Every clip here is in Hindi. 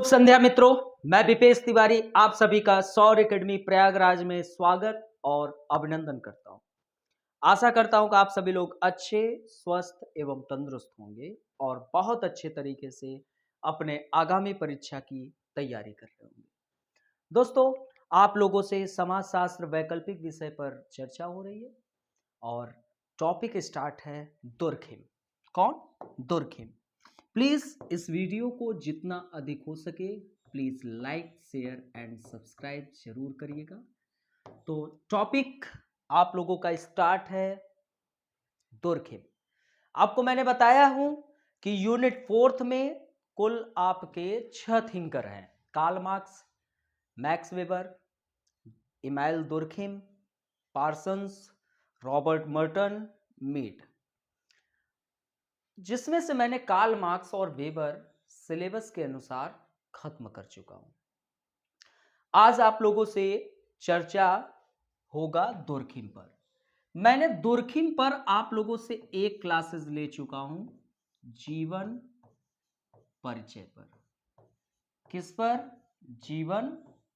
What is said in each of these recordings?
शुभ संध्या मित्रों, मैं विपेश तिवारी आप सभी का सौर एकेडमी प्रयागराज में स्वागत और अभिनंदन करता हूं। आशा करता हूं कि आप सभी लोग अच्छे, स्वस्थ एवं तंदुरुस्त होंगे और बहुत अच्छे तरीके से अपने आगामी परीक्षा की तैयारी कर रहे होंगे। दोस्तों, आप लोगों से समाजशास्त्र वैकल्पिक विषय पर चर्चा हो रही है और टॉपिक स्टार्ट है दुर्खिम। कौन? दुर्खिम। प्लीज़ इस वीडियो को जितना अधिक हो सके please like, share and subscribe जरूर करिएगा। तो टॉपिक आप लोगों का स्टार्ट है दुर्खिम। आपको मैंने बताया हूं कि यूनिट 4th में कुल आपके 6 थिंकर हैं: Karl Marx, Max Weber, Emmanuel Durkheim, Parsons, Robert Merton, Mead, जिसमें से मैंने कार्ल मार्क्स और वेबर सिलेबस के अनुसार खत्म कर चुका हूं। आज आप लोगों से चर्चा होगा दुर्खिम पर। मैंने दुर्खिम पर आप लोगों से एक क्लासेस ले चुका हूं जीवन परिचय पर। किस पर? जीवन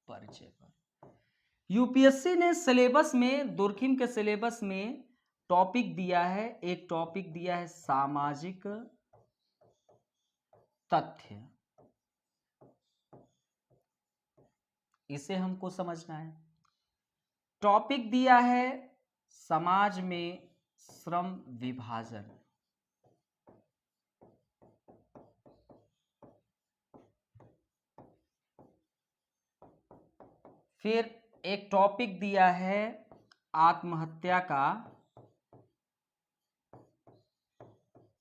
परिचय पर। यूपीएससी ने सिलेबस में, दुर्खिम के सिलेबस में टॉपिक दिया है, एक टॉपिक दिया है सामाजिक तथ्य। इसे हमको समझना है। टॉपिक दिया है समाज में श्रम विभाजन। फिर एक टॉपिक दिया है आत्महत्या का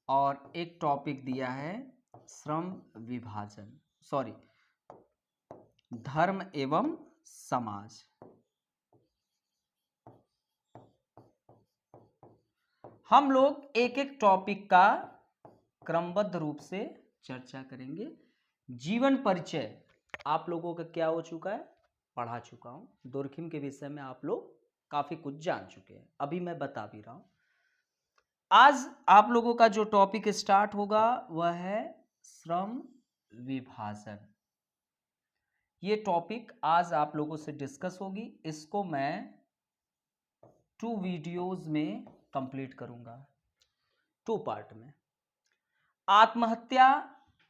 और एक टॉपिक दिया है श्रम विभाजन, धर्म एवं समाज। हम लोग एक एक टॉपिक का क्रमबद्ध रूप से चर्चा करेंगे। जीवन परिचय आप लोगों का क्या हो चुका है? पढ़ा चुका हूं। दुर्खिम के विषय में आप लोग काफी कुछ जान चुके हैं, अभी मैं बता भी रहा हूं। आज आप लोगों का जो टॉपिक स्टार्ट होगा वह है श्रम विभाजन। ये टॉपिक आज आप लोगों से डिस्कस होगी। इसको मैं 2 वीडियोस में कंप्लीट करूंगा, 2 पार्ट में। आत्महत्या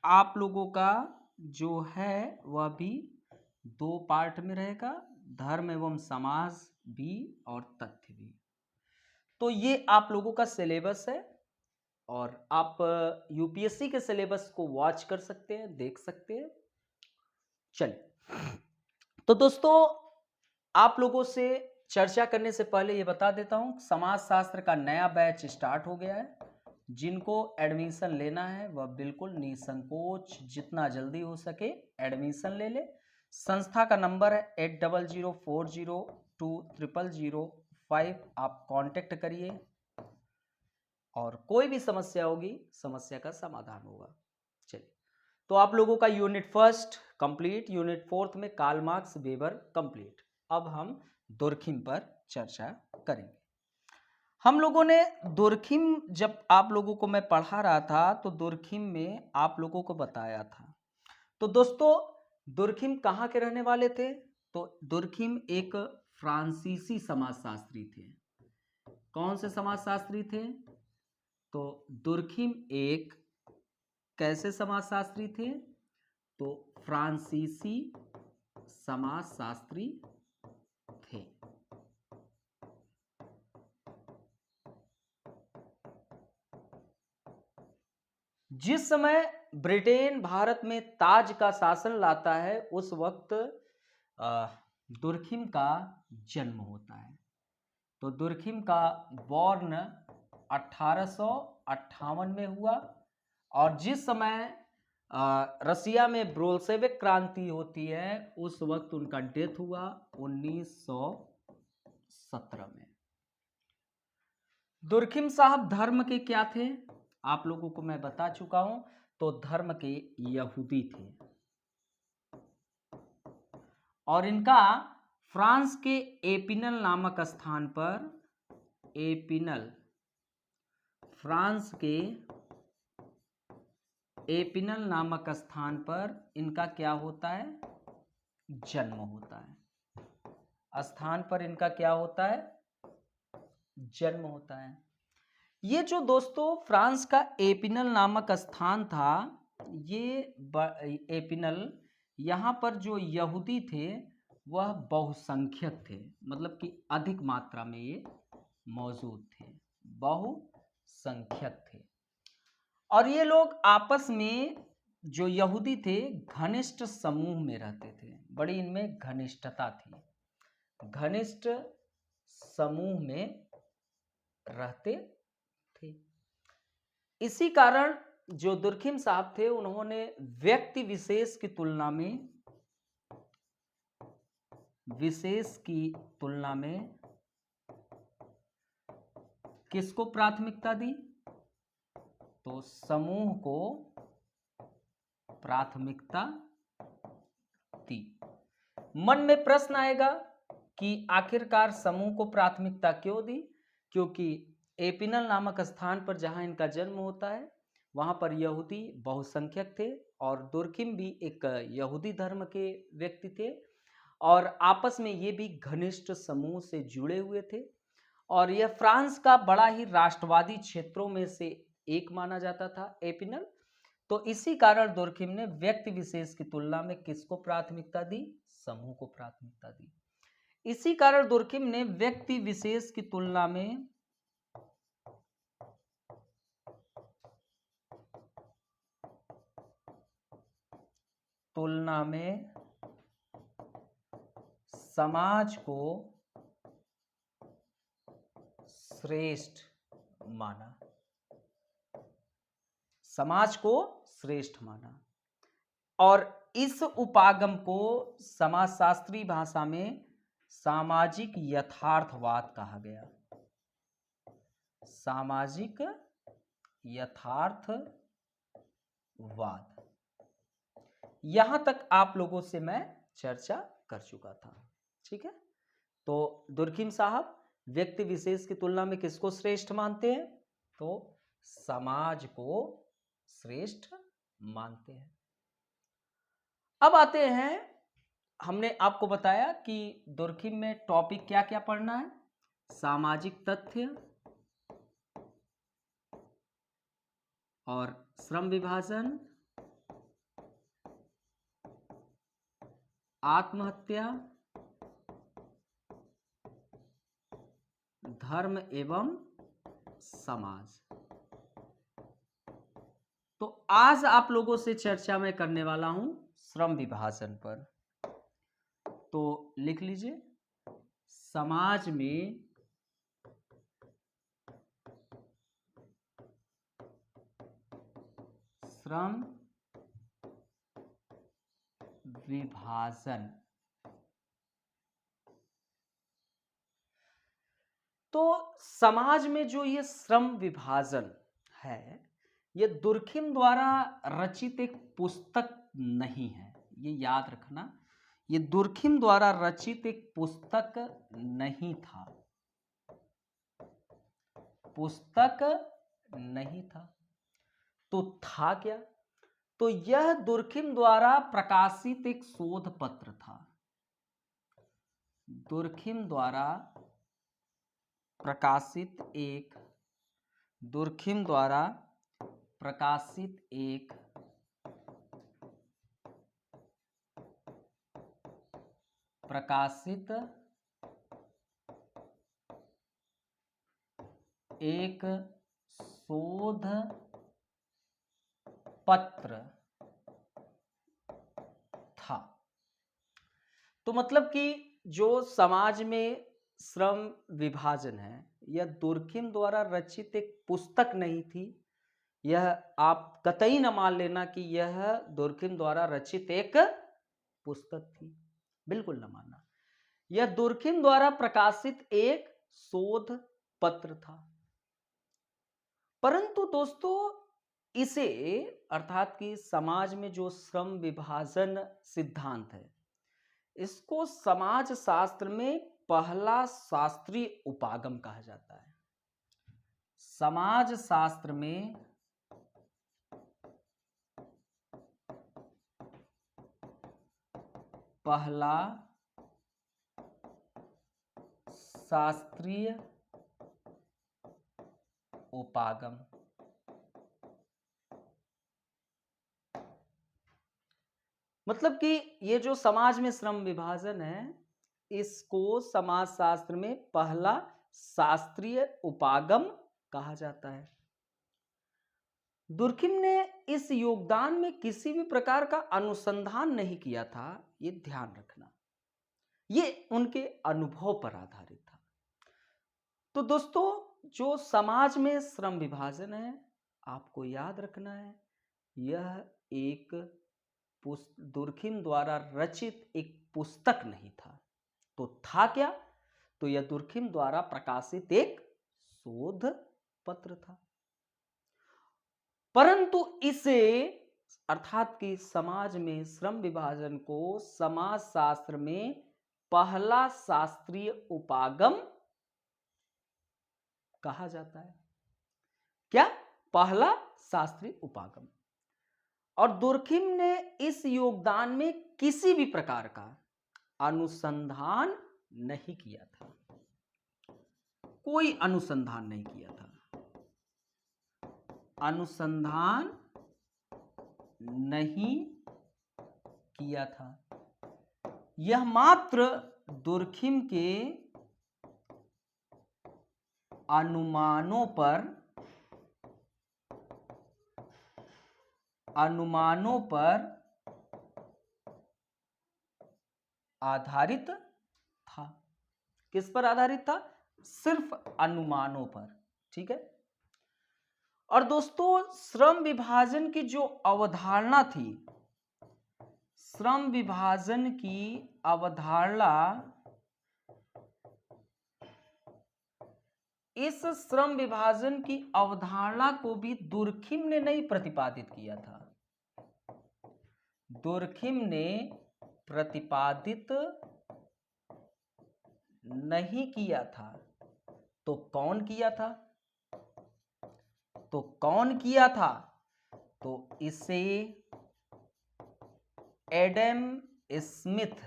आप लोगों का जो है वह भी 2 पार्ट में रहेगा, धर्म एवं समाज भी और तथ्य भी। तो ये आप लोगों का सिलेबस है और आप यूपीएससी के सिलेबस को वॉच कर सकते हैं, देख सकते हैं। चलिए, तो दोस्तों आप लोगों से चर्चा करने से पहले ये बता देता हूं, समाजशास्त्र का नया बैच स्टार्ट हो गया है। जिनको एडमिशन लेना है वह बिल्कुल निसंकोच जितना जल्दी हो सके एडमिशन ले ले। संस्था का नंबर है 8004020005। आप कांटेक्ट करिए और कोई भी समस्या होगी, समस्या का समाधान होगा। चलिए, तो आप लोगों का यूनिट 1 कंप्लीट, यूनिट 4 में कार्ल मार्क्स, वेबर कंप्लीट। अब हम दुर्खिम पर चर्चा करेंगे। हम लोगों ने दुर्खिम, जब आप लोगों को मैं पढ़ा रहा था तो दुर्खिम में आप लोगों को बताया था। तो दोस्तों, दुर्खिम कहाँ के रहने वाले थे? तो दुर्खिम एक फ्रांसीसी समाजशास्त्री थे। कौन से समाजशास्त्री थे? तो दुर्खिम एक कैसे समाजशास्त्री थे? तो फ्रांसीसी समाजशास्त्री थे। जिस समय ब्रिटेन भारत में ताज का शासन लाता है उस वक्त दुर्खिम का जन्म होता है। तो दुर्खिम का बॉर्न 1858 में हुआ और जिस समय रसिया में बोल्शेविक क्रांति होती है उस वक्त उनका डेथ हुआ 1917 में। दुर्खिम साहब धर्म के क्या थे? आप लोगों को मैं बता चुका हूं। तो धर्म के यहूदी थे और इनका फ्रांस के एपिनल नामक स्थान पर, एपिनल, फ्रांस के एपिनल नामक स्थान पर इनका क्या होता है? जन्म होता है। स्थान पर इनका क्या होता है? जन्म होता है। ये जो दोस्तों फ्रांस का एपिनल नामक स्थान था, ये एपिनल, यहाँ पर जो यहूदी थे वह बहुसंख्यक थे, मतलब कि अधिक मात्रा में ये मौजूद थे, बहुसंख्यक थे। और ये लोग आपस में, जो यहूदी थे, घनिष्ठ समूह में रहते थे, बड़ी इनमें घनिष्ठता थी, घनिष्ठ समूह में रहते थे। इसी कारण जो दुर्खिम साहब थे, उन्होंने व्यक्ति विशेष की तुलना में किसको प्राथमिकता दी? तो समूह को प्राथमिकता दी। मन में प्रश्न आएगा कि आखिरकार समूह को प्राथमिकता क्यों दी? क्योंकि एपिनल नामक स्थान पर जहां इनका जन्म होता है, वहां पर यहूदी बहुसंख्यक थे और दुर्खिम भी एक यहूदी धर्म के व्यक्ति थे, और आपस में ये भी घनिष्ठ समूह से जुड़े हुए थे, और यह फ्रांस का बड़ा ही राष्ट्रवादी क्षेत्रों में से एक माना जाता था एपिनल। तो इसी कारण दुर्खिम ने व्यक्ति विशेष की तुलना में किसको प्राथमिकता दी? समूह को प्राथमिकता दी। इसी कारण दुर्खिम ने व्यक्ति विशेष की तुलना में समाज को श्रेष्ठ माना, समाज को श्रेष्ठ माना। और इस उपागम को समाजशास्त्री भाषा में सामाजिक यथार्थवाद कहा गया। सामाजिक यथार्थवाद। यहां तक आप लोगों से मैं चर्चा कर चुका था, ठीक है। तो दुर्खिम साहब व्यक्ति विशेष की तुलना में किसको श्रेष्ठ मानते हैं? तो समाज को श्रेष्ठ मानते हैं। अब आते हैं, हमने आपको बताया कि दुर्खिम में टॉपिक क्या क्या पढ़ना है? सामाजिक तथ्य और श्रम विभाजन, आत्महत्या, धर्म एवं समाज। तो आज आप लोगों से चर्चा मैं करने वाला हूं श्रम विभाजन पर। तो लिख लीजिए, समाज में श्रम विभाजन। तो समाज में जो ये श्रम विभाजन है, ये दुर्खिम द्वारा रचित एक पुस्तक नहीं है, ये याद रखना। ये दुर्खिम द्वारा रचित एक पुस्तक नहीं था, पुस्तक नहीं था। तो था क्या? तो यह दुर्खिम द्वारा प्रकाशित एक शोध पत्र था। दुर्खिम द्वारा प्रकाशित एक शोध पत्र था। तो मतलब कि जो समाज में श्रम विभाजन है, यह दुर्खिम द्वारा रचित एक पुस्तक नहीं थी। यह आप कतई न मान लेना कि यह दुर्खिम द्वारा रचित एक पुस्तक थी, बिल्कुल न मानना। यह दुर्खिम द्वारा प्रकाशित एक शोध पत्र था। परंतु दोस्तों, इसे, अर्थात कि समाज में जो श्रम विभाजन सिद्धांत है, इसको समाज शास्त्र में पहला शास्त्रीय उपागम कहा जाता है। समाज शास्त्र में पहला शास्त्रीय उपागम। मतलब कि ये जो समाज में श्रम विभाजन है, इसको समाजशास्त्र में पहला शास्त्रीय उपागम कहा जाता है। दुर्खिम ने इस योगदान में किसी भी प्रकार का अनुसंधान नहीं किया था, ये ध्यान रखना, ये उनके अनुभव पर आधारित था। तो दोस्तों, जो समाज में श्रम विभाजन है, आपको याद रखना है, यह एक दुर्खिम द्वारा रचित एक पुस्तक नहीं था। तो था क्या? तो यह दुर्खिम द्वारा प्रकाशित एक शोध पत्र था। परंतु इसे, अर्थात कि समाज में श्रम विभाजन को समाजशास्त्र में पहला शास्त्रीय उपागम कहा जाता है। क्या? पहला शास्त्रीय उपागम। और दुर्खिम ने इस योगदान में किसी भी प्रकार का अनुसंधान नहीं किया था, कोई अनुसंधान नहीं किया था, अनुसंधान नहीं किया था। यह मात्र दुर्खिम के अनुमानों पर आधारित था। किस पर आधारित था? सिर्फ अनुमानों पर। ठीक है। और दोस्तों, श्रम विभाजन की जो अवधारणा थी, श्रम विभाजन की अवधारणा, इस श्रम विभाजन की अवधारणा को भी दुर्खिम ने नहीं प्रतिपादित किया था। दुर्खिम ने प्रतिपादित नहीं किया था। तो कौन किया था? तो इसे एडम स्मिथ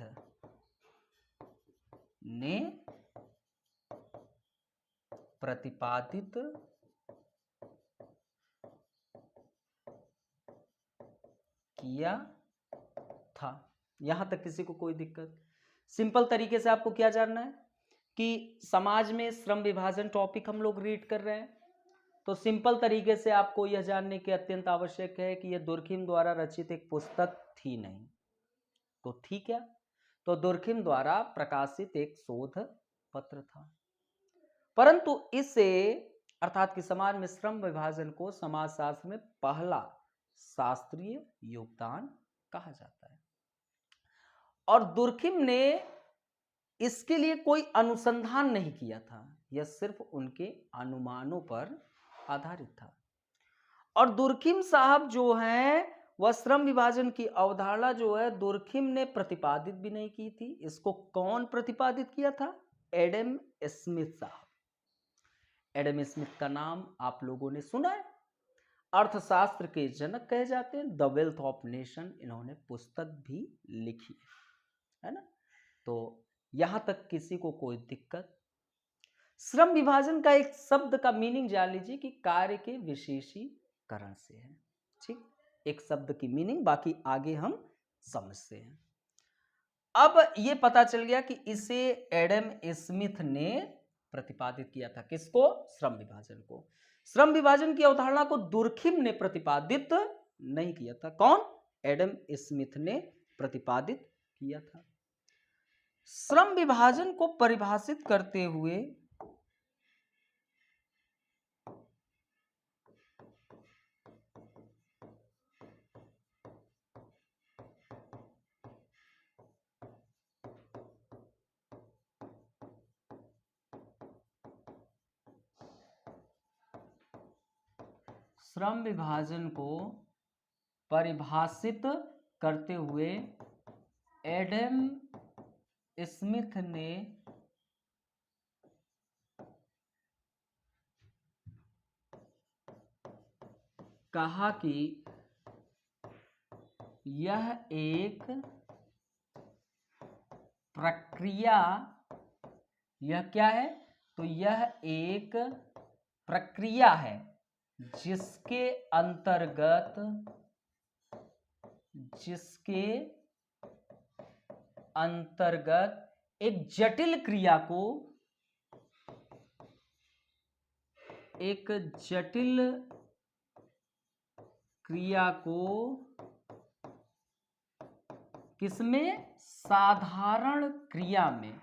ने प्रतिपादित किया था। यहां तक किसी को कोई दिक्कत? सिंपल तरीके से आपको क्या जानना है कि समाज में श्रम विभाजन टॉपिक हम लोग रीड कर रहे हैं, तो सिंपल तरीके से आपको यह जानने की अत्यंत आवश्यक है कि यह दुर्खिम द्वारा रचित एक पुस्तक थी नहीं। तो थी क्या? तो दुर्खिम द्वारा प्रकाशित एक शोध पत्र था। परंतु इसे, अर्थात कि समाज में श्रम विभाजन को समाजशास्त्र में पहला शास्त्रीय योगदान कहा जाता है। और दुर्खिम ने इसके लिए कोई अनुसंधान नहीं किया था, यह सिर्फ उनके अनुमानों पर आधारित था। और दुर्खिम साहब जो हैं, वह श्रम विभाजन की अवधारणा जो है दुर्खिम ने प्रतिपादित भी नहीं की थी। इसको कौन प्रतिपादित किया था? एडम स्मिथ साहब। एडम स्मिथ का नाम आप लोगों ने सुना है, अर्थशास्त्र के जनक कहे जाते हैं। द वेल्थ ऑफ नेशन इन्होंने पुस्तक भी लिखी है ना। तो यहां तक किसी को कोई दिक्कत? श्रम विभाजन का एक शब्द का मीनिंग जान लीजिए कि कार्य के विशेषीकरण से है। ठीक, एक शब्द की मीनिंग, बाकी आगे हम समझते हैं। अब ये पता चल गया कि इसे एडम स्मिथ ने प्रतिपादित किया था। किसको? श्रम विभाजन को। श्रम विभाजन की अवधारणा को दुर्खिम ने प्रतिपादित नहीं किया था। कौन? एडम स्मिथ ने प्रतिपादित किया था। श्रम विभाजन को परिभाषित करते हुए एडम स्मिथ ने कहा कि यह एक प्रक्रिया, यह क्या है? तो यह एक प्रक्रिया है जिसके अंतर्गत एक जटिल क्रिया को किसमें? साधारण क्रिया में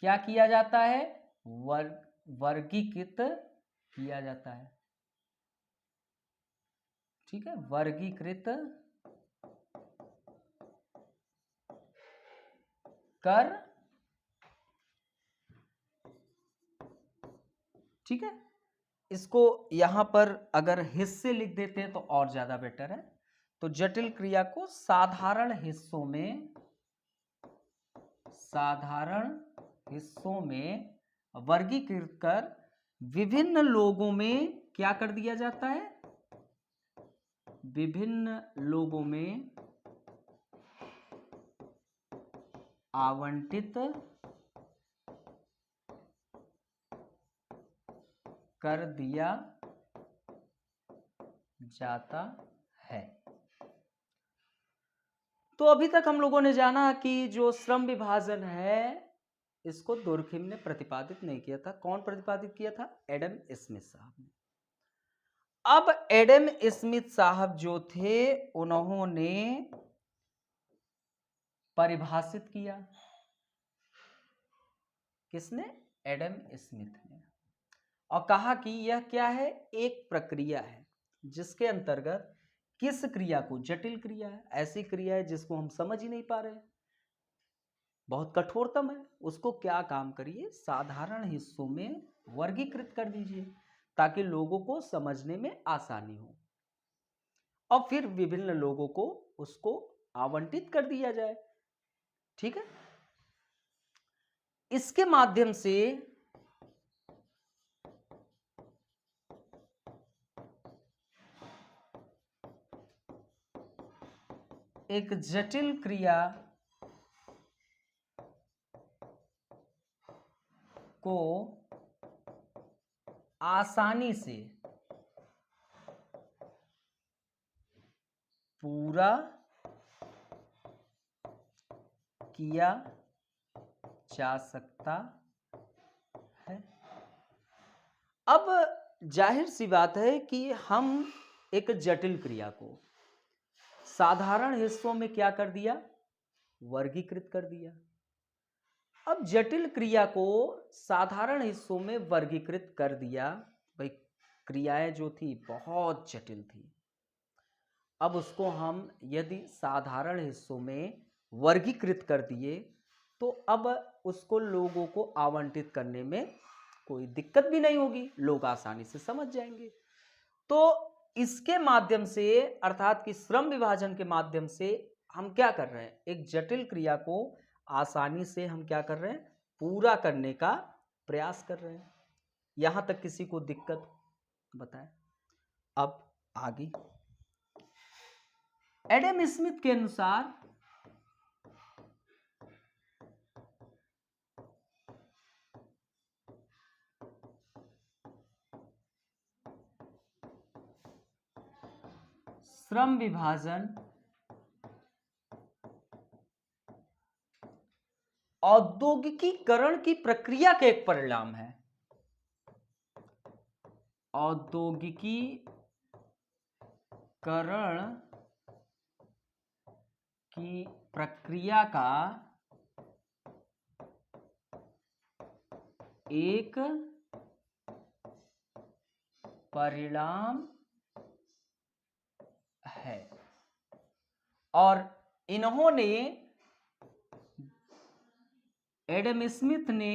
क्या किया जाता है? वर्गीकृत किया जाता है। ठीक है, वर्गीकृत कर, ठीक है। इसको यहां पर अगर हिस्से लिख देते हैं तो और ज्यादा बेटर है। तो जटिल क्रिया को साधारण हिस्सों में वर्गीकृत कर विभिन्न लोगों में क्या कर दिया जाता है? विभिन्न लोगों में आवंटित कर दिया जाता है। तो अभी तक हम लोगों ने जाना कि जो श्रम विभाजन है इसको दुर्खिम ने प्रतिपादित नहीं किया था। कौन प्रतिपादित किया था? एडम स्मिथ साहब ने। अब एडम स्मिथ साहब जो थे उन्होंने परिभाषित किया। किसने? एडम स्मिथ ने। और कहा कि यह क्या है? एक प्रक्रिया है जिसके अंतर्गत किस क्रिया को, जटिल क्रिया है, ऐसी क्रिया है जिसको हम समझ ही नहीं पा रहे, बहुत कठोरतम है, उसको क्या काम करिए? साधारण हिस्सों में वर्गीकृत कर दीजिए ताकि लोगों को समझने में आसानी हो और फिर विभिन्न लोगों को उसको आवंटित कर दिया जाए। ठीक है, इसके माध्यम से एक जटिल क्रिया को आसानी से पूरा किया जा सकता है। अब जाहिर सी बात है कि हम एक जटिल क्रिया को साधारण हिस्सों में क्या कर दिया? वर्गीकृत कर दिया। अब जटिल क्रिया को साधारण हिस्सों में वर्गीकृत कर दिया, भाई क्रियाएं जो थी बहुत जटिल थी। अब उसको हम यदि साधारण हिस्सों में वर्गीकृत कर दिए तो अब उसको लोगों को आवंटित करने में कोई दिक्कत भी नहीं होगी, लोग आसानी से समझ जाएंगे। तो इसके माध्यम से, अर्थात कि श्रम विभाजन के माध्यम से हम क्या कर रहे हैं? एक जटिल क्रिया को आसानी से हम क्या कर रहे हैं? पूरा करने का प्रयास कर रहे हैं। यहां तक किसी को दिक्कत बताएं। अब आगे एडम स्मिथ के अनुसार श्रम विभाजन औद्योगिकीकरण की प्रक्रिया का एक परिणाम है। औद्योगिकीकरण की प्रक्रिया का एक परिणाम है। और इन्होंने, एडम स्मिथ ने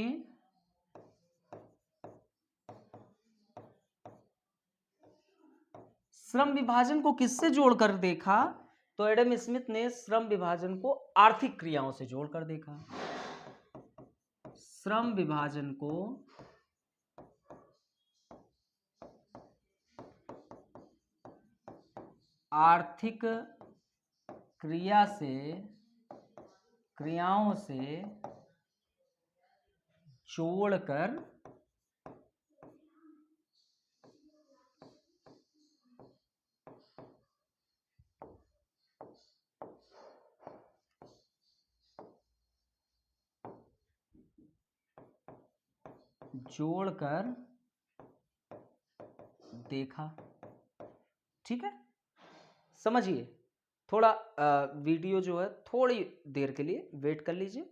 श्रम विभाजन को किससे जोड़कर देखा? तो एडम स्मिथ ने श्रम विभाजन को आर्थिक क्रियाओं से जोड़कर देखा। श्रम विभाजन को आर्थिक क्रियाओं से जोड़कर देखा। ठीक है, समझिए। थोड़ा वीडियो जो है थोड़ी देर के लिए वेट कर लीजिए,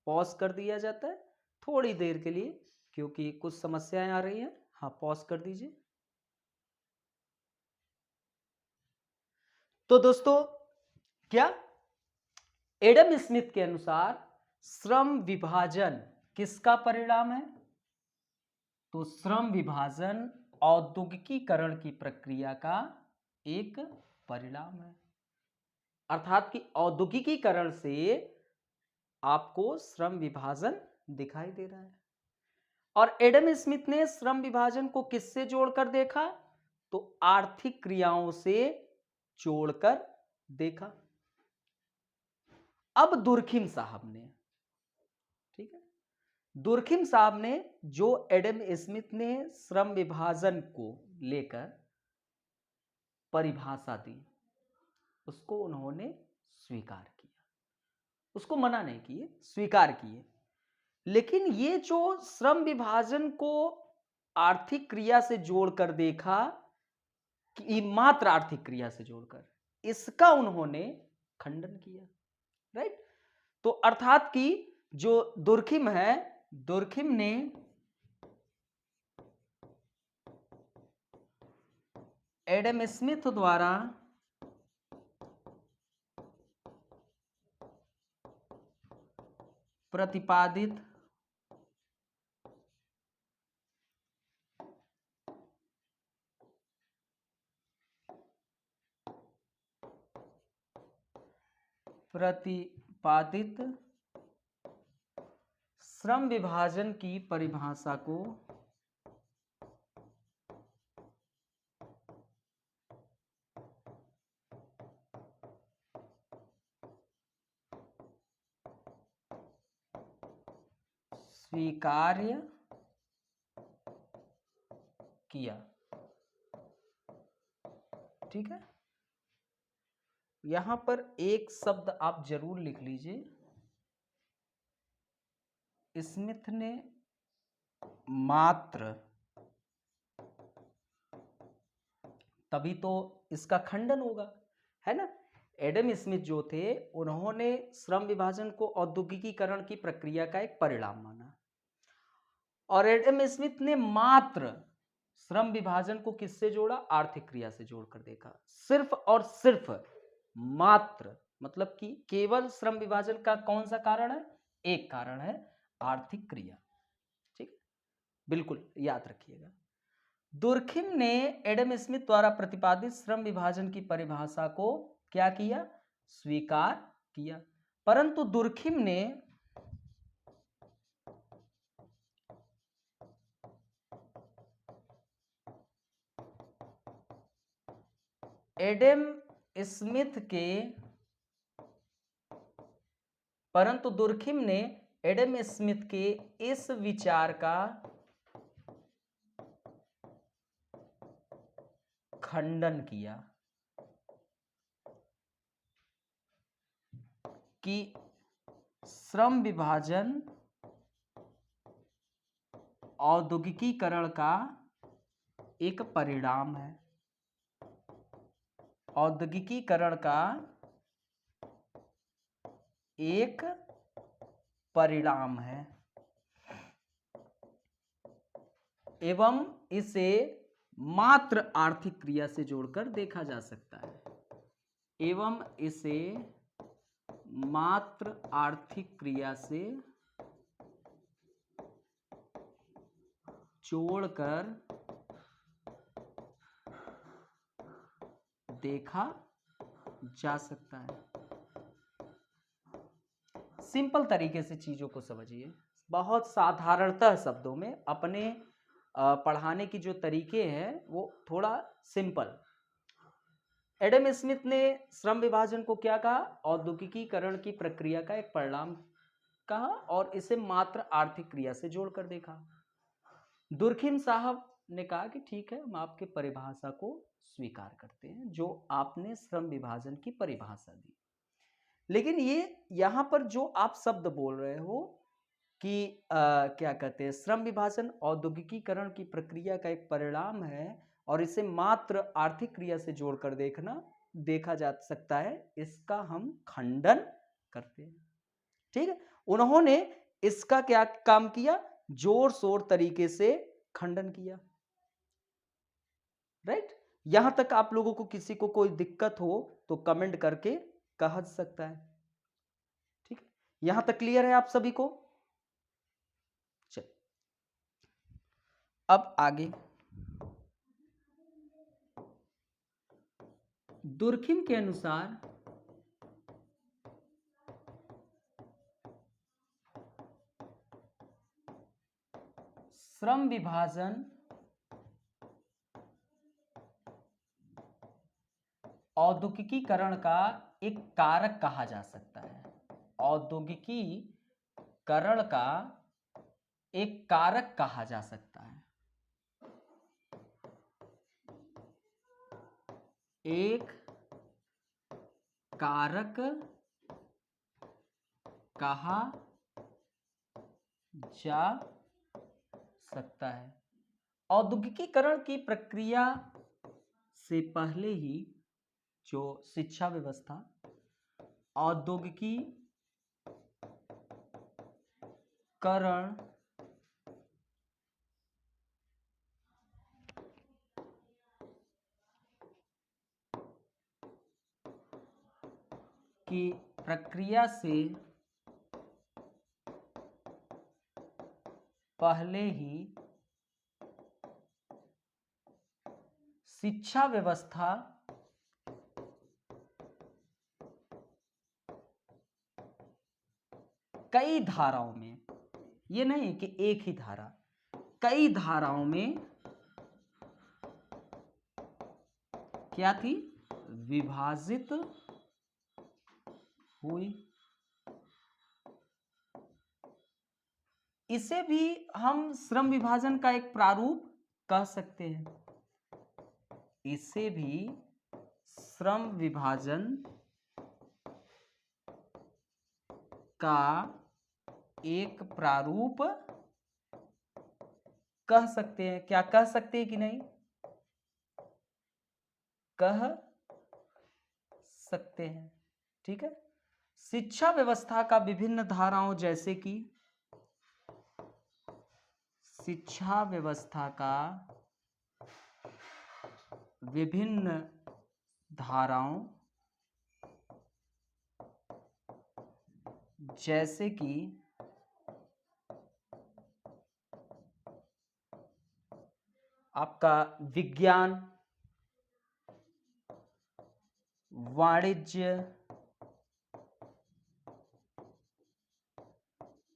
पॉज कर दिया जाता है थोड़ी देर के लिए क्योंकि कुछ समस्याएं आ रही हैं। हाँ, पॉज कर दीजिए। तो दोस्तों, क्या एडम स्मिथ के अनुसार श्रम विभाजन किसका परिणाम है? तो श्रम विभाजन औद्योगिकीकरण की प्रक्रिया का एक परिणाम है। अर्थात कि औद्योगिकीकरण से आपको श्रम विभाजन दिखाई दे रहा है। और एडम स्मिथ ने श्रम विभाजन को किससे जोड़कर देखा? तो आर्थिक क्रियाओं से जोड़कर देखा। अब दुर्खिम साहब ने, ठीक है, दुर्खिम साहब ने जो एडम स्मिथ ने श्रम विभाजन को लेकर परिभाषा दी उसको उन्होंने स्वीकार किया, उसको मना नहीं किए, स्वीकार किए। लेकिन ये जो श्रम विभाजन को आर्थिक क्रिया से जोड़कर देखा कि मात्र आर्थिक क्रिया से जोड़कर, इसका उन्होंने खंडन किया। राइट? तो अर्थात कि जो दुर्खिम है, दुर्खिम ने एडम स्मिथ द्वारा प्रतिपादित श्रम विभाजन की परिभाषा को स्वीकार्य किया। ठीक है, यहां पर एक शब्द आप जरूर लिख लीजिए, स्मिथ ने मात्र, तभी तो इसका खंडन होगा, है ना। एडम स्मिथ जो थे उन्होंने श्रम विभाजन को औद्योगिकीकरण की प्रक्रिया का एक परिणाम माना, और एडम स्मिथ ने मात्र श्रम विभाजन को किससे जोड़ा? आर्थिक क्रिया से जोड़कर देखा। सिर्फ और सिर्फ मात्र, मतलब कि केवल श्रम विभाजन का कौन सा कारण है? एक कारण है, आर्थिक क्रिया। ठीक, बिल्कुल याद रखिएगा। दुर्खिम ने एडम स्मिथ द्वारा प्रतिपादित श्रम विभाजन की परिभाषा को क्या किया? स्वीकार किया। परंतु दुर्खिम ने एडम स्मिथ के परंतु दुर्खिम ने एडम स्मिथ के इस विचार का खंडन किया कि श्रम विभाजन औद्योगिकीकरण का एक परिणाम है, औद्योगिकीकरण का एक परिणाम है, एवं इसे मात्र आर्थिक क्रिया से जोड़कर देखा जा सकता है, एवं इसे मात्र आर्थिक क्रिया से जोड़कर देखा जा सकता है। सिंपल तरीके से चीजों को समझिए, बहुत साधारणतः शब्दों में अपने पढ़ाने की जो तरीके हैं वो थोड़ा सिंपल। एडम स्मिथ ने श्रम विभाजन को क्या कहा? औद्योगिकीकरण की प्रक्रिया का एक परिणाम कहा और इसे मात्र आर्थिक क्रिया से जोड़कर देखा। दुर्खिम साहब ने कहा कि ठीक है, हम आपके परिभाषा को स्वीकार करते हैं, जो आपने श्रम विभाजन की परिभाषा दी। लेकिन ये यहाँ पर जो आप शब्द बोल रहे हो कि क्या कहते हैं, श्रम विभाजन औद्योगिकीकरण की प्रक्रिया का एक परिणाम है और इसे मात्र आर्थिक क्रिया से जोड़कर देखा जा सकता है, इसका हम खंडन करते हैं। ठीक है, उन्होंने इसका क्या काम किया? जोर शोर तरीके से खंडन किया। राइट, यहां तक आप लोगों को किसी को कोई दिक्कत हो तो कमेंट करके कह सकता है। ठीक है, यहां तक क्लियर है आप सभी को? चल, अब आगे दुर्खिम के अनुसार श्रम विभाजन औद्योगिकीकरण का एक कारक कहा जा सकता है। औद्योगिकीकरण का एक कारक कहा जा सकता है। एक कारक कहा जा सकता है। औद्योगिकीकरण की प्रक्रिया से पहले ही जो शिक्षा व्यवस्था औद्योगिकीकरण की प्रक्रिया से पहले ही शिक्षा व्यवस्था कई धाराओं में, ये नहीं कि एक ही धारा, कई धाराओं में क्या थी? विभाजित हुई। इसे भी हम श्रम विभाजन का एक प्रारूप कह सकते हैं। इसे भी श्रम विभाजन का एक प्रारूप कह सकते हैं। क्या कह सकते हैं कि नहीं? कह सकते हैं। ठीक है, शिक्षा व्यवस्था का विभिन्न धाराओं जैसे कि शिक्षा व्यवस्था का विभिन्न धाराओं जैसे कि आपका विज्ञान, वाणिज्य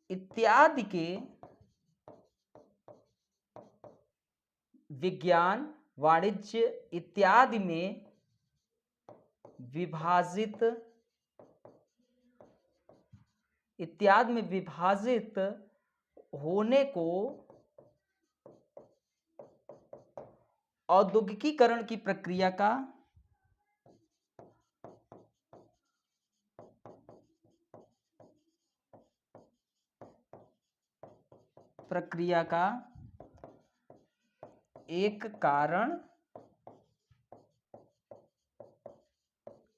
इत्यादि के विज्ञान, वाणिज्य इत्यादि में विभाजित होने को औद्योगिकीकरण की प्रक्रिया का एक कारण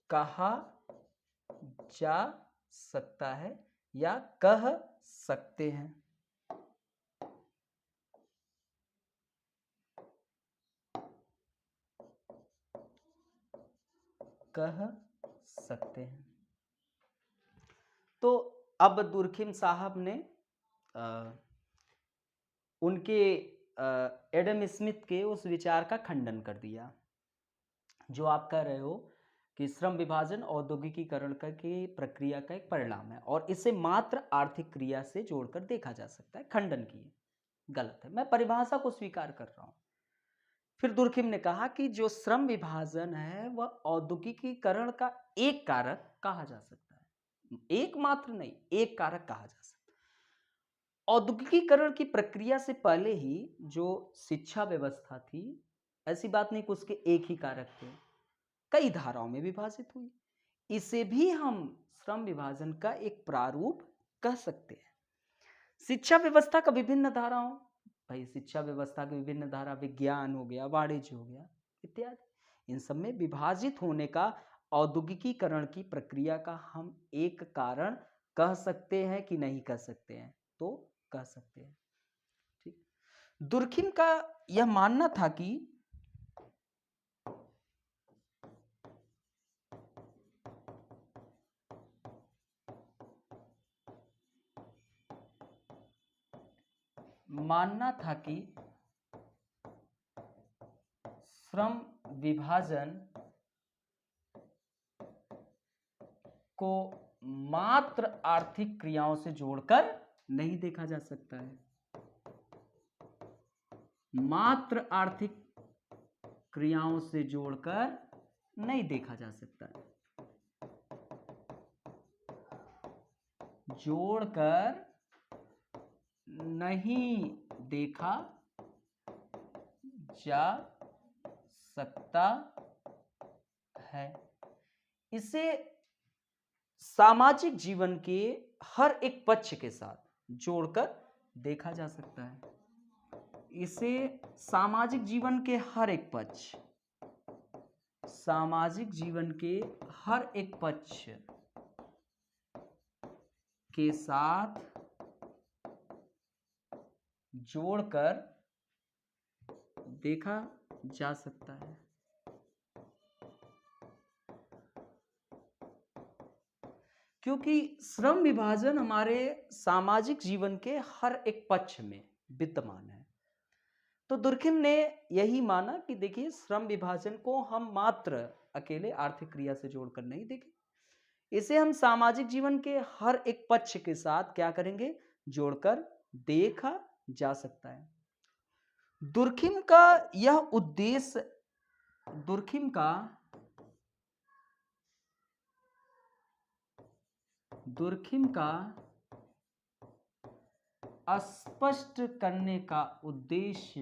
कहा जा सकता है या कह सकते हैं। कह सकते हैं। तो अब दुर्खिम साहब ने उनके एडम स्मिथ के उस विचार का खंडन कर दिया जो आप कह रहे हो कि श्रम विभाजन औद्योगिकीकरण की प्रक्रिया का एक परिणाम है और इसे मात्र आर्थिक क्रिया से जोड़कर देखा जा सकता है। खंडन किए, गलत है। मैं परिभाषा को स्वीकार कर रहा हूं। फिर दुर्खिम ने कहा कि जो श्रम विभाजन है वह औद्योगिकीकरण का एक कारक कहा जा सकता है, एक मात्र नहीं, एक कारक कहा जा सकता है। औद्योगिकीकरण की प्रक्रिया से पहले ही जो शिक्षा व्यवस्था थी, ऐसी बात नहीं कि उसके एक ही कारक थे, कई धाराओं में विभाजित हुई। इसे भी हम श्रम विभाजन का एक प्रारूप कह सकते हैं। शिक्षा व्यवस्था का विभिन्न धाराओं, भाई शिक्षा व्यवस्था की विभिन्न धारा, विज्ञान हो गया, वाणिज्य हो गया इत्यादि, इन सब में विभाजित होने का औद्योगिकीकरण की प्रक्रिया का हम एक कारण कह सकते हैं कि नहीं कह सकते हैं? तो कह सकते हैं। ठीक। दुर्खिम का यह मानना था कि श्रम विभाजन को मात्र आर्थिक क्रियाओं से जोड़कर नहीं देखा जा सकता है। मात्र आर्थिक क्रियाओं से जोड़कर नहीं देखा जा सकता है। जोड़कर नहीं देखा जा सकता है। इसे सामाजिक जीवन के हर एक पक्ष के साथ जोड़कर देखा जा सकता है। इसे सामाजिक जीवन के हर एक पक्ष, सामाजिक जीवन के हर एक पक्ष के साथ जोड़कर देखा जा सकता है। क्योंकि श्रम विभाजन हमारे सामाजिक जीवन के हर एक पक्ष में विद्यमान है। तो दुर्खिम ने यही माना कि देखिए, श्रम विभाजन को हम मात्र अकेले आर्थिक क्रिया से जोड़कर नहीं देखें, इसे हम सामाजिक जीवन के हर एक पक्ष के साथ क्या करेंगे? जोड़कर देखा जा सकता है। दुर्खिम का यह उद्देश्य, दुर्खिम का स्पष्ट करने का उद्देश्य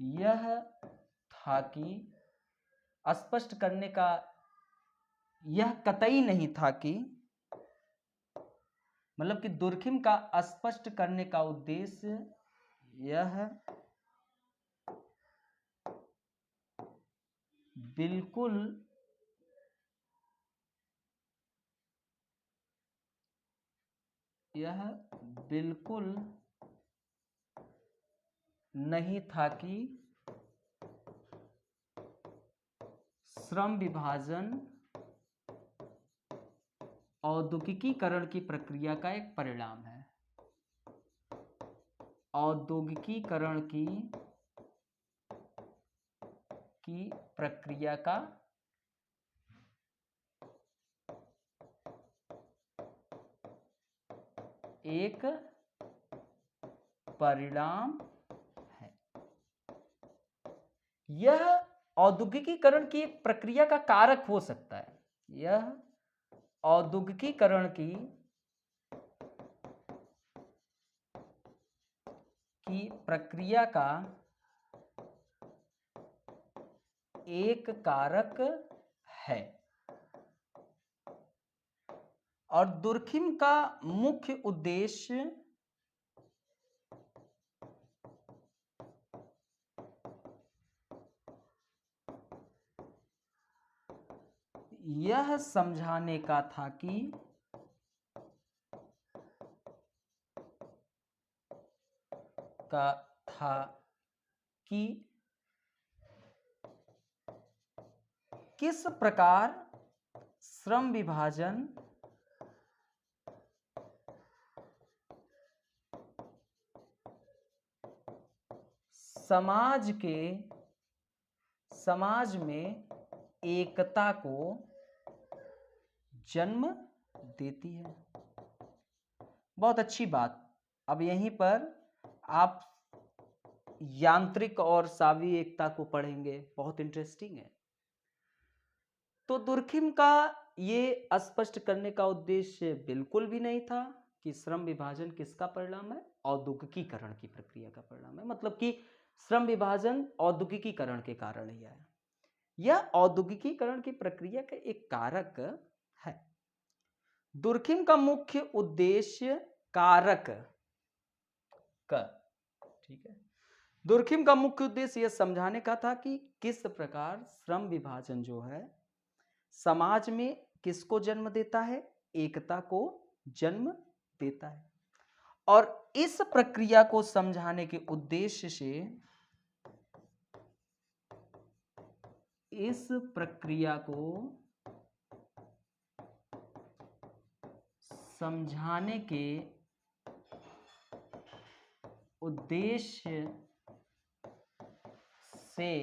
यह था कि स्पष्ट करने का, यह कतई नहीं था कि, मतलब कि दुर्खिम का स्पष्ट करने का उद्देश्य यह बिल्कुल नहीं था कि श्रम विभाजन औद्योगिकीकरण की प्रक्रिया का एक परिणाम है। औद्योगिकीकरण की प्रक्रिया का एक परिणाम है। यह औद्योगिकीकरण की प्रक्रिया का कारक हो सकता है। यह औद्योगिकीकरण की प्रक्रिया का एक कारक है। और दुर्खिम का मुख्य उद्देश्य यह समझाने का था कि किस प्रकार श्रम विभाजन समाज में एकता को जन्म देती है। बहुत अच्छी बात। अब यहीं पर आप यांत्रिक और सावी एकता को पढ़ेंगे, बहुत इंटरेस्टिंग है। तो दुर्खिम का ये स्पष्ट करने का उद्देश्य बिल्कुल भी नहीं था कि श्रम विभाजन किसका परिणाम है, औद्योगिकीकरण की प्रक्रिया का परिणाम है। मतलब कि श्रम विभाजन औद्योगिकीकरण के कारण ही आया। यह औद्योगिकीकरण की प्रक्रिया का एक कारक है। दुर्खिम का मुख्य उद्देश्य कारक का, ठीक है, दुर्खिम का मुख्य उद्देश्य यह समझाने का था कि किस प्रकार श्रम विभाजन जो है समाज में किसको जन्म देता है, एकता को जन्म देता है। और इस प्रक्रिया को समझाने के उद्देश्य से, इस प्रक्रिया को समझाने के उद्देश्य से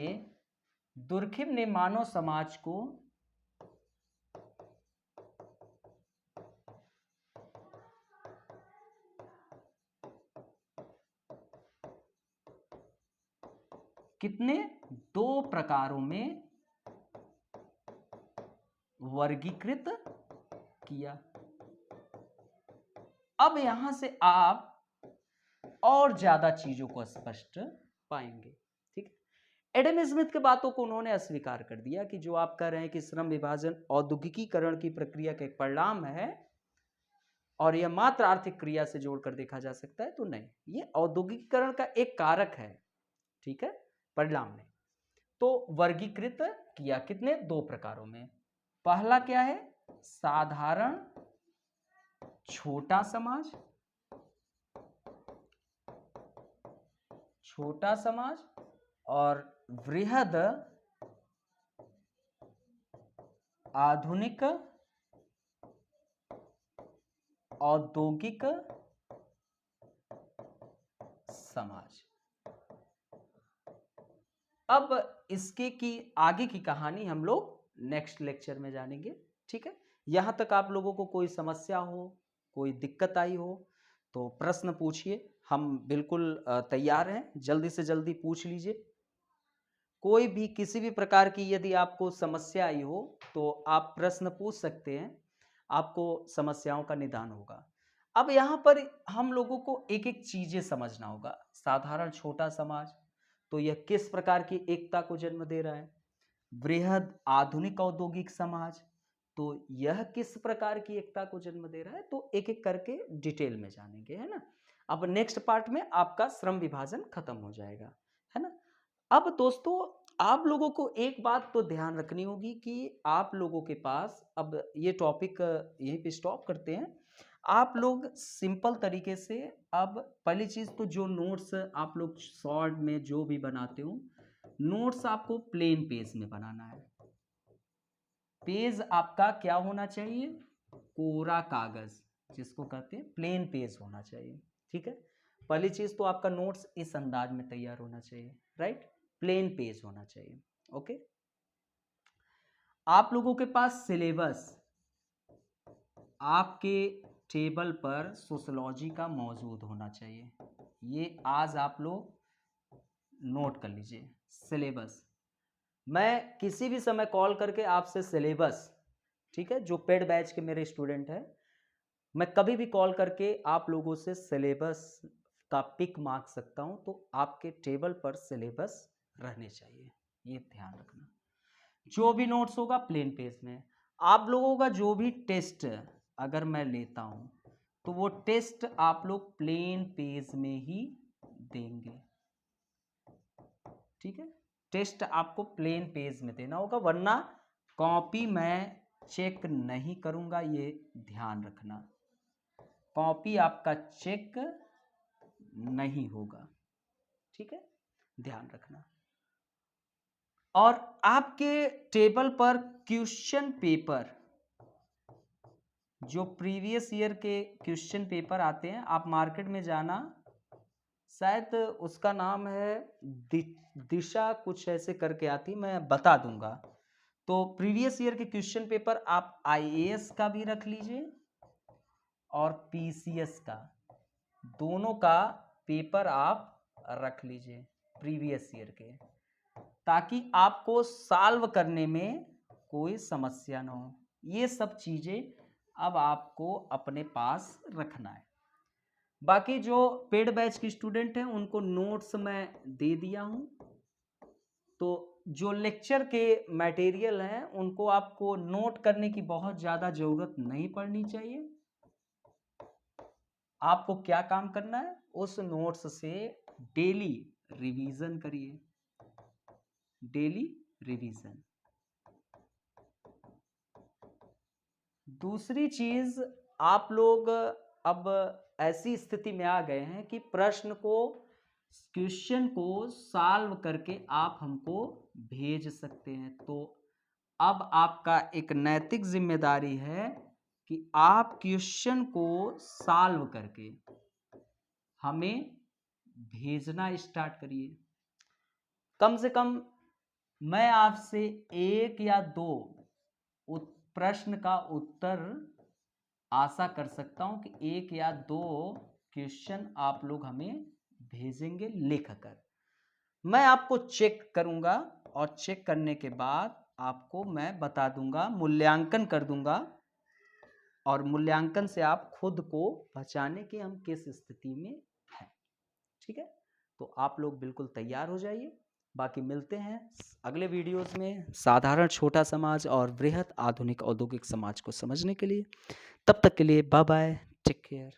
दुर्खिम ने मानव समाज को कितने, 2 प्रकारों में वर्गीकृत किया। अब यहां से आप और ज्यादा चीजों को स्पष्ट पाएंगे, ठीक है। एडम स्मिथ के बातों को उन्होंने अस्वीकार कर दिया कि जो आप कह रहे हैं कि श्रम विभाजन औद्योगिकीकरण की प्रक्रिया का एक परिणाम है और यह मात्र आर्थिक क्रिया से जोड़कर देखा जा सकता है, तो नहीं, ये औद्योगिकीकरण का एक कारक है, ठीक है, परिणाम नहीं। तो वर्गीकृत किया कितने, 2 प्रकारों में। पहला क्या है, साधारण छोटा समाज, छोटा समाज, और वृहद आधुनिक औद्योगिक समाज। अब इसके की आगे की कहानी हम लोग नेक्स्ट लेक्चर में जानेंगे, ठीक है। यहां तक आप लोगों को कोई समस्या हो, कोई दिक्कत आई हो तो प्रश्न पूछिए, हम बिल्कुल तैयार हैं, जल्दी से जल्दी पूछ लीजिए। कोई भी किसी भी प्रकार की यदि आपको समस्या आई हो तो आप प्रश्न पूछ सकते हैं, आपको समस्याओं का निदान होगा। अब यहाँ पर हम लोगों को एक एक चीजें समझना होगा। साधारण छोटा समाज, तो यह किस प्रकार की एकता को जन्म दे रहा है। वृहद आधुनिक औद्योगिक समाज, तो यह किस प्रकार की एकता को जन्म दे रहा है। तो एक एक करके डिटेल में जानेंगे, है ना। अब नेक्स्ट पार्ट में आपका श्रम विभाजन खत्म हो जाएगा, है ना। अब दोस्तों आप लोगों को एक बात तो ध्यान रखनी होगी कि आप लोगों के पास, अब ये टॉपिक यहीं पे स्टॉप करते हैं। आप लोग सिंपल तरीके से, अब पहली चीज तो जो नोट्स आप लोग शॉर्ट में जो भी बनाते हो, नोट्स आपको प्लेन पेज में बनाना है। पेज आपका क्या होना चाहिए, कोरा कागज, जिसको कहते हैं प्लेन पेज होना चाहिए, ठीक है। पहली चीज तो आपका नोट्स इस अंदाज में तैयार होना चाहिए, राइट, प्लेन पेज होना चाहिए, ओके। आप लोगों के पास सिलेबस आपके टेबल पर सोशियोलॉजी का मौजूद होना चाहिए। ये आज आप लोग नोट कर लीजिए, सिलेबस। मैं किसी भी समय कॉल करके आपसे सिलेबस, ठीक है, जो पेड बैच के मेरे स्टूडेंट हैं, मैं कभी भी कॉल करके आप लोगों से सिलेबस का पिक मांग सकता हूं। तो आपके टेबल पर सिलेबस रहने चाहिए, ये ध्यान रखना। जो भी नोट्स होगा प्लेन पेज में। आप लोगों का जो भी टेस्ट अगर मैं लेता हूं तो वो टेस्ट आप लोग प्लेन पेज में ही देंगे, ठीक है। टेस्ट आपको प्लेन पेज में देना होगा, वरना कॉपी मैं चेक नहीं करूंगा, ये ध्यान रखना। कॉपी आपका चेक नहीं होगा, ठीक है, ध्यान रखना। और आपके टेबल पर क्वेश्चन पेपर, जो प्रीवियस ईयर के क्वेश्चन पेपर आते हैं, आप मार्केट में जाना, शायद उसका नाम है दिशा कुछ ऐसे करके आती, मैं बता दूंगा। तो प्रीवियस ईयर के क्वेश्चन पेपर आप आईएएस का भी रख लीजिए और पीसीएस का, दोनों का पेपर आप रख लीजिए प्रीवियस ईयर के, ताकि आपको सॉल्व करने में कोई समस्या ना हो। ये सब चीज़ें अब आपको अपने पास रखना है। बाकी जो पेड बैच के स्टूडेंट हैं उनको नोट्स मैं दे दिया हूँ, तो जो लेक्चर के मटेरियल हैं उनको आपको नोट करने की बहुत ज़्यादा ज़रूरत नहीं पड़नी चाहिए। आपको क्या काम करना है, उस नोट्स से डेली रिवीजन करिए, डेली रिवीजन। दूसरी चीज, आप लोग अब ऐसी स्थिति में आ गए हैं कि क्वेश्चन को सॉल्व करके आप हमको भेज सकते हैं। तो अब आपका एक नैतिक जिम्मेदारी है कि आप क्वेश्चन को सॉल्व करके हमें भेजना स्टार्ट करिए। कम से कम मैं आपसे 1 या 2 प्रश्न का उत्तर आशा कर सकता हूं कि 1 या 2 क्वेश्चन आप लोग हमें भेजेंगे लिखकर। मैं आपको चेक करूंगा और चेक करने के बाद आपको मैं बता दूंगा, मूल्यांकन कर दूंगा, और मूल्यांकन से आप खुद को पहचाने कि हम किस स्थिति में हैं। ठीक है, तो आप लोग बिल्कुल तैयार हो जाइए। बाकी मिलते हैं अगले वीडियोस में साधारण छोटा समाज और बृहत आधुनिक औद्योगिक समाज को समझने के लिए। तब तक के लिए बाय बाय, टेक केयर।